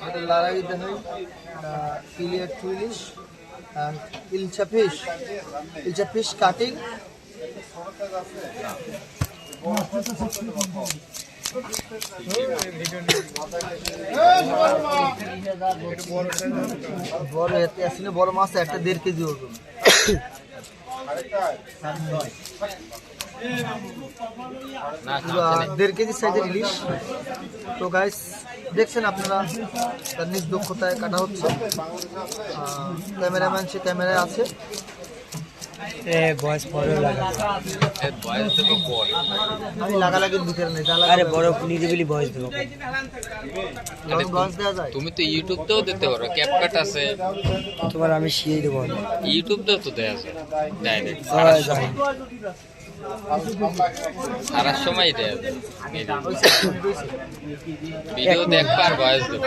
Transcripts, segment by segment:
এটা লারাই দেখাই clear to ilish and ilcha fish cutting বড় এতে আসলে বড় মাছ একটা 1.5 কেজি ওজন পুরো 1.5 কেজি সাইজের ইলিশ। তো গাইস দেখছেন আপনারা তার নিজ দক্ষতায় কাটা হচ্ছে। ক্যামেরাম্যান সে ক্যামেরায় আছে। আমি লাগালাগির ভিতরে নেই, আরে বড় নিরিবিলি ভয়েস দেবো। তুমি তো ইউটিউবতেও দিতে পারো, ক্যাপকাট আছে তোমার আমি শিখিয়ে দেবো। ইউটিউবতেও তো দেয়া আছে ডাইরেক্ট সারার সময় দেয়া আছে। ভিডিও দেখবা আর ভয়েস দেবো।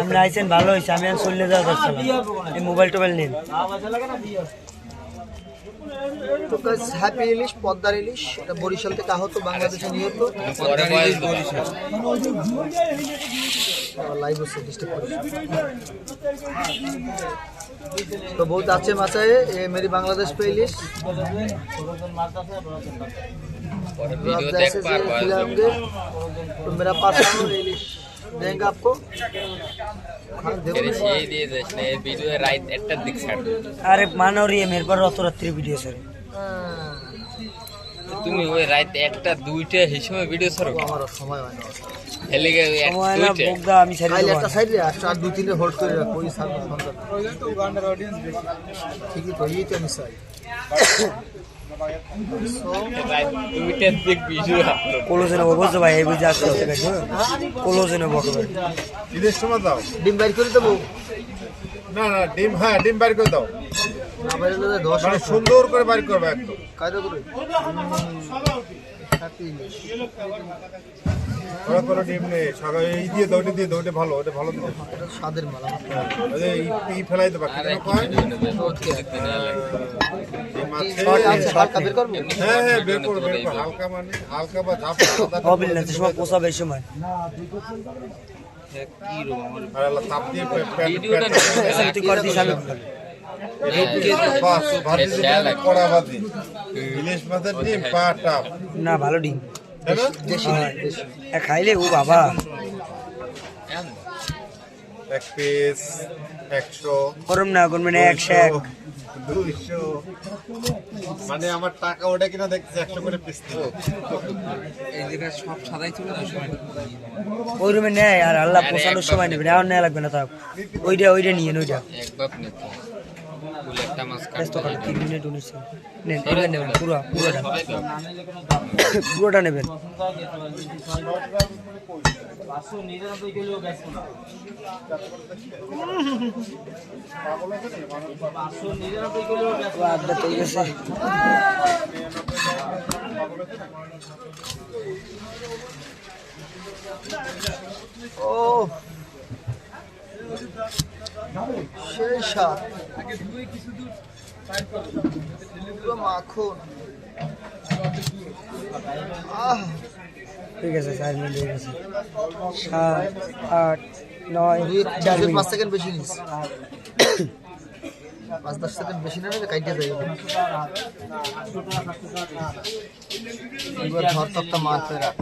আপনি আইসেন ভালো হয়েছে, আমি আর চলে যাওয়া যাচ্ছিলাম। এই মোবাইল টোবাইল নিন। তো গাইস হ্যাপি ইলিশ, পদ্মার ইলিশ, এটা বরিশাল থেকে আহত, বাংলাদেশে নিহত। লাইভ হচ্ছে ডিস্টার্ব করে। तो बहुत अच्छे माछ है ये मेरी बांग्लादेश पे इलिश। आप जैसे खिलाएंगे तो मेरा पास इलिश देंगे आपको। अरे मानो रही है मेरे पर रात रात्रि वीडियो सर। তুমি ওই রাত 1টা 2টা হিসেবে ভিডিও ছাড়ো। আমার সময় হয় না, হেলে গে সময় না বগদা আমি ছাড়ি কাল দেব। একটা সাইড রে আর 2-3 হোল্ড করে রাখ, কোই সার না বন্ধ ওই তো উগান্ডার অডিয়েন্স বেশি ঠিকই তো এই তো আমি চাই। সো রাত 2টা দিক ভিডিও আপলোড কোলোজে নেবো বুঝছো ভাই, এই বুঝে আসতে হবে কোলোজে নেবো ভাই। ইলিশ সময় দাও। ডিম বাইর করে দেবো না না ডিম, হ্যাঁ ডিম বাইর করে দাও। না বাইরে দিলে 10 মানে সুন্দর করে বাইর করবে একদম। কায়দা করে হ্যাপি ইলিশ। ওরা করে ডিম নেই সকালে এই দিয়ে দাও, ওটা দিয়ে দাও, ওটা ভালো, ওটা ভালো দিবে। এটা স্বাদের মালা। ওই যে ই ফেলাই দেবা কি কয় ডিম আছে। হালকা বের করবো। হ্যাঁ হ্যাঁ বের করো, বের করো। হালকা মানে হালকা বা ঝাপ হবে না তো সময় পোষাবে এই সময়। আর আল্লাহ তাপ দিয়ে ভিডিওটা তুই করে দিস আমি কড়া ভাজি ইলিশ মাছের ডিম পা টাপ না ভালো ডিম তাই না? খাইলে ও বাবা 1 পিস 100 গরম না গরম না 101 200 মানে আমার টাকা ওটা কিনা দেখছি 100 করে পিস দিব। এই জায়গা সব সাদাই ছিল না সময় ওই রুমে নেয় আর আল্লাহ পোষানোর সময় নেবে, আর নেওয়া লাগবে না। থাক ওইটা নিয়ে ওইটা এক বাপ নিতে ফুল একটা মাছ ব্যস্ত কাটতে করে 3 মিনিট উনিশ নেন। এবার নেবেন পুরোটা নেবেন। আড্ডা তো গেছে। ও সেই স্বাদ, পুরো মাখন। ঠিক আছে 4 মিনিট হয়ে গেছে। 7 8 9 4 5 মিনিট। সেকেন্ড বেশি নিস, 5-10 সেকেন্ড বেশি না কাইটে যাই। এবার ধর তক্তা মার করে রাখ।